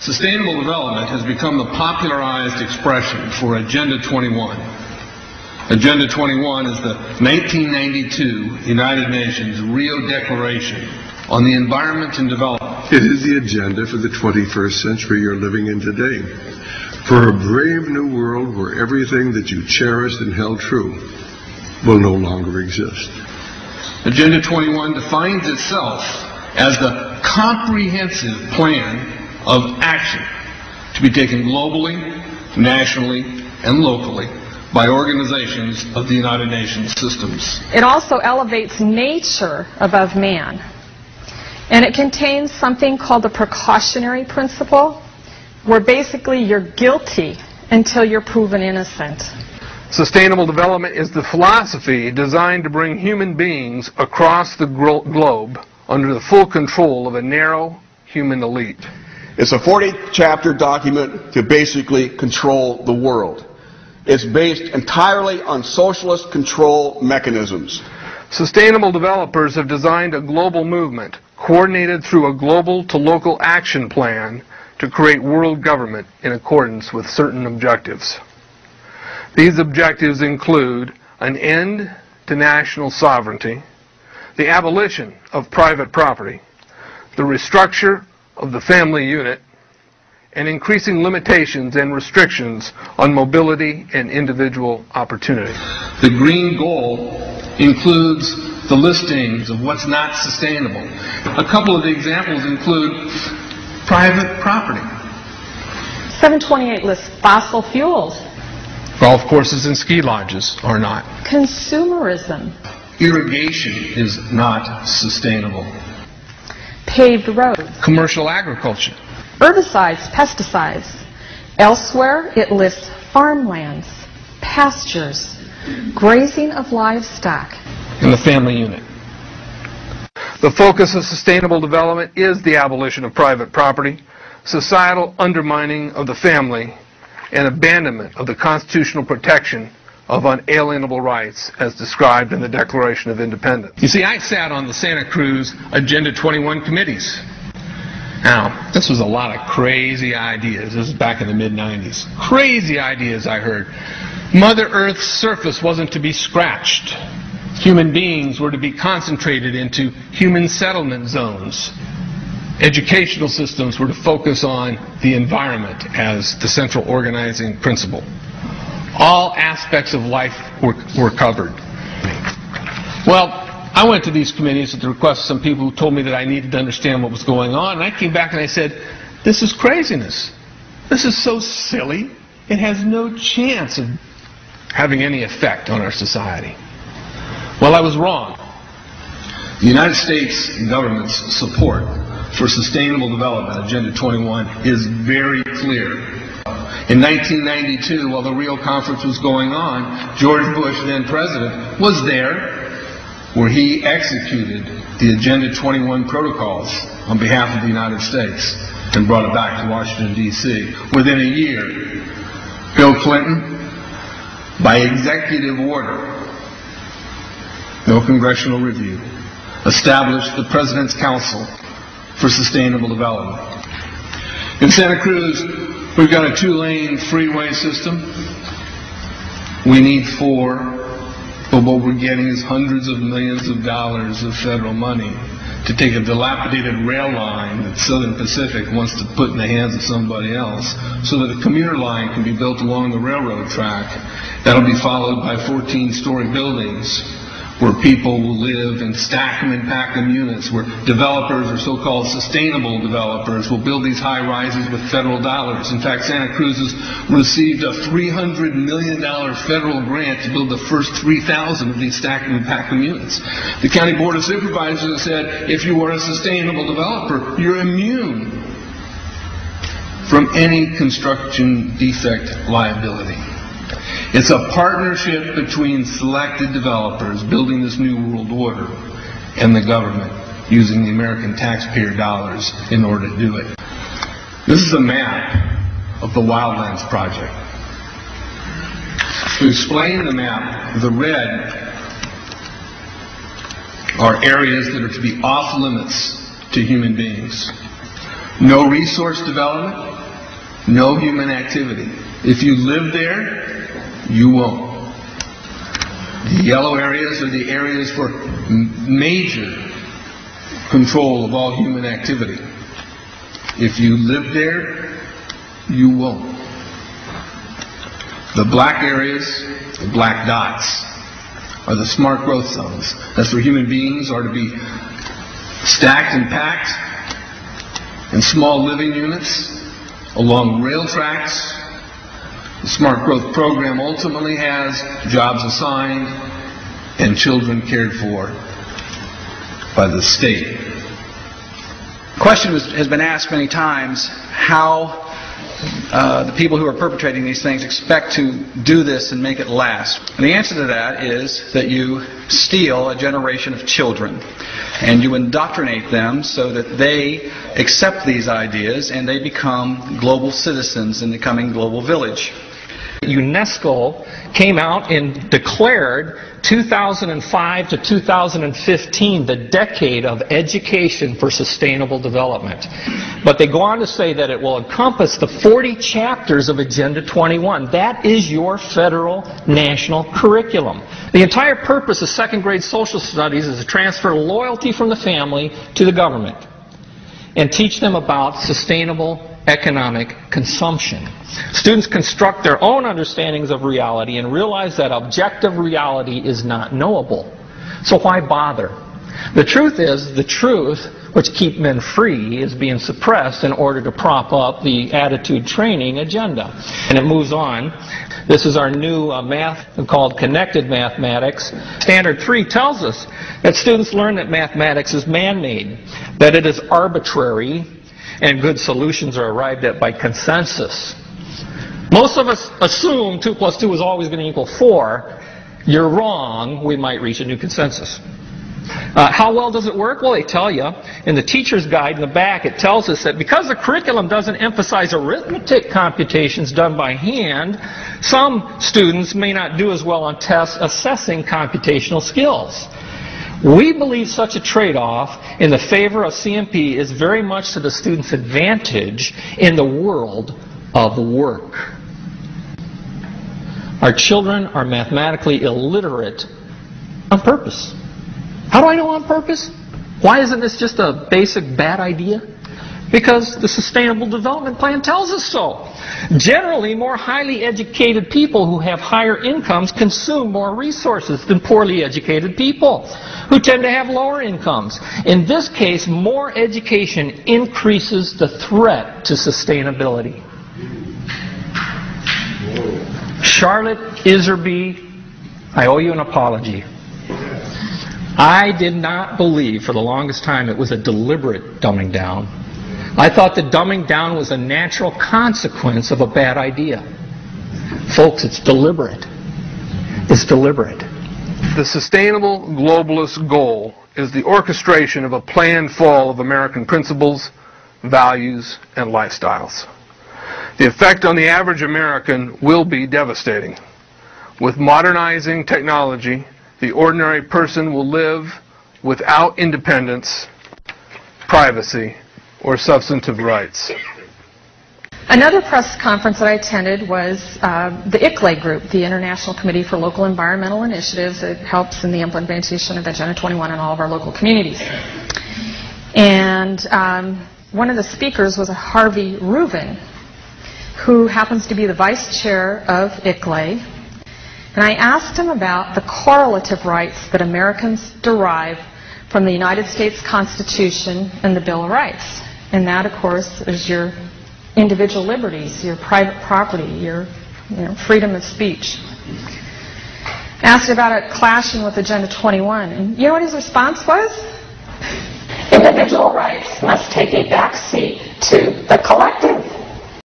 Sustainable development has become the popularized expression for Agenda 21. Agenda 21 is the 1992 United Nations Rio Declaration on the Environment and Development. It is the agenda for the 21st century you're living in today. For a brave new world where everything that you cherished and held true will no longer exist. Agenda 21 defines itself as the comprehensive plan of action to be taken globally, nationally, and locally by organizations of the United Nations systems. It also elevates nature above man. And it contains something called the precautionary principle, where basically you're guilty until you're proven innocent. Sustainable development is the philosophy designed to bring human beings across the globe under the full control of a narrow human elite. It's a 40-chapter document to basically control the world. It's based entirely on socialist control mechanisms. Sustainable developers have designed a global movement coordinated through a global to local action plan to create world government in accordance with certain objectives. These objectives include an end to national sovereignty, the abolition of private property, the restructure of the family unit, and increasing limitations and restrictions on mobility and individual opportunity. The green goal includes the listings of what's not sustainable. A couple of the examples include private property. 728 lists fossil fuels. Golf courses and ski lodges are not. Consumerism. Irrigation is not sustainable. Paved roads. Commercial agriculture. Herbicides, pesticides. Elsewhere, it lists farmlands, pastures, grazing of livestock. And the family unit. The focus of sustainable development is the abolition of private property, societal undermining of the family, and abandonment of the constitutional protection of unalienable rights as described in the Declaration of Independence. You see, I sat on the Santa Cruz Agenda 21 committees. Now, this was a lot of crazy ideas. This is back in the mid-90s. Crazy ideas I heard. Mother Earth's surface wasn't to be scratched. Human beings were to be concentrated into human settlement zones. Educational systems were to focus on the environment as the central organizing principle. All aspects of life were covered. Well, I went to these committees at the request of some people who told me that I needed to understand what was going on, and I came back and I said, this is craziness. This is so silly. It has no chance of having any effect on our society. Well, I was wrong. The United States government's support for sustainable development, Agenda 21, is very clear. In 1992, while the Rio Conference was going on, George Bush, then president, was there, where he executed the Agenda 21 protocols on behalf of the United States and brought it back to Washington, D.C. Within a year, Bill Clinton, by executive order, no congressional review, established the President's Council for Sustainable Development. In Santa Cruz, we've got a 2-lane freeway system. We need 4. But what we're getting is hundreds of millions of dollars of federal money to take a dilapidated rail line that Southern Pacific wants to put in the hands of somebody else so that a commuter line can be built along the railroad track. That'll be followed by 14-story buildings where people will live and stack them and pack them units, where developers or so-called sustainable developers will build these high-rises with federal dollars. In fact, Santa Cruz has received a $300 million federal grant to build the first 3,000 of these stack them and pack them units. The County Board of Supervisors has said, if you are a sustainable developer, you're immune from any construction defect liability. It's a partnership between selected developers building this new world order and the government using the American taxpayer dollars in order to do it. This is a map of the Wildlands Project. To explain the map, the red are areas that are to be off limits to human beings. No resource development, No human activity. If you live there, you won't. The yellow areas are the areas for major control of all human activity. If you live there, you won't. The black areas, the black dots, are the smart growth zones. That's where human beings are to be stacked and packed in small living units along rail tracks. The smart growth program ultimately has jobs assigned and children cared for by the state. The question has been asked many times how the people who are perpetrating these things expect to do this and make it last. And the answer to that is that you steal a generation of children and you indoctrinate them so that they accept these ideas and they become global citizens in the coming global village. UNESCO came out and declared 2005 to 2015 the decade of education for sustainable development. But they go on to say that it will encompass the 40 chapters of Agenda 21. That is your federal national curriculum. The entire purpose of second grade social studies is to transfer loyalty from the family to the government and teach them about sustainable economic consumption. Students construct their own understandings of reality and realize that objective reality is not knowable. So why bother? The truth is, the truth which keep men free is being suppressed in order to prop up the attitude training agenda. And it moves on. This is our new math called connected mathematics. Standard 3 tells us that students learn that mathematics is man-made, that it is arbitrary, and good solutions are arrived at by consensus. Most of us assume 2 plus 2 is always going to equal 4. You're wrong. We might reach a new consensus. How well does it work? Well, they tell you. In the teacher's guide in the back, it tells us that because the curriculum doesn't emphasize arithmetic computations done by hand, some students may not do as well on tests assessing computational skills. We believe such a trade-off in the favor of CMP is very much to the student's advantage in the world of work. Our children are mathematically illiterate on purpose. How do I know on purpose? Why isn't this just a basic bad idea? Because the Sustainable Development Plan tells us so. Generally, more highly educated people who have higher incomes consume more resources than poorly educated people who tend to have lower incomes. In this case, more education increases the threat to sustainability. Charlotte Iserby, I owe you an apology. I did not believe for the longest time it was a deliberate dumbing down. I thought the dumbing down was a natural consequence of a bad idea. Folks, it's deliberate. It's deliberate. The sustainable globalist goal is the orchestration of a planned fall of American principles, values, and lifestyles. The effect on the average American will be devastating. With modernizing technology, the ordinary person will live without independence, privacy, or substantive rights. Another press conference that I attended was the ICLE group, the International Committee for Local Environmental Initiatives. It helps in the implementation of Agenda 21 in all of our local communities. And one of the speakers was a Harvey Reuven, who happens to be the vice chair of ICLE. And I asked him about the correlative rights that Americans derive from the United States Constitution and the Bill of Rights. And that, of course, is your individual liberties, your private property, your freedom of speech. Asked about it clashing with Agenda 21. And you know what his response was? Individual rights must take a back seat to the collective.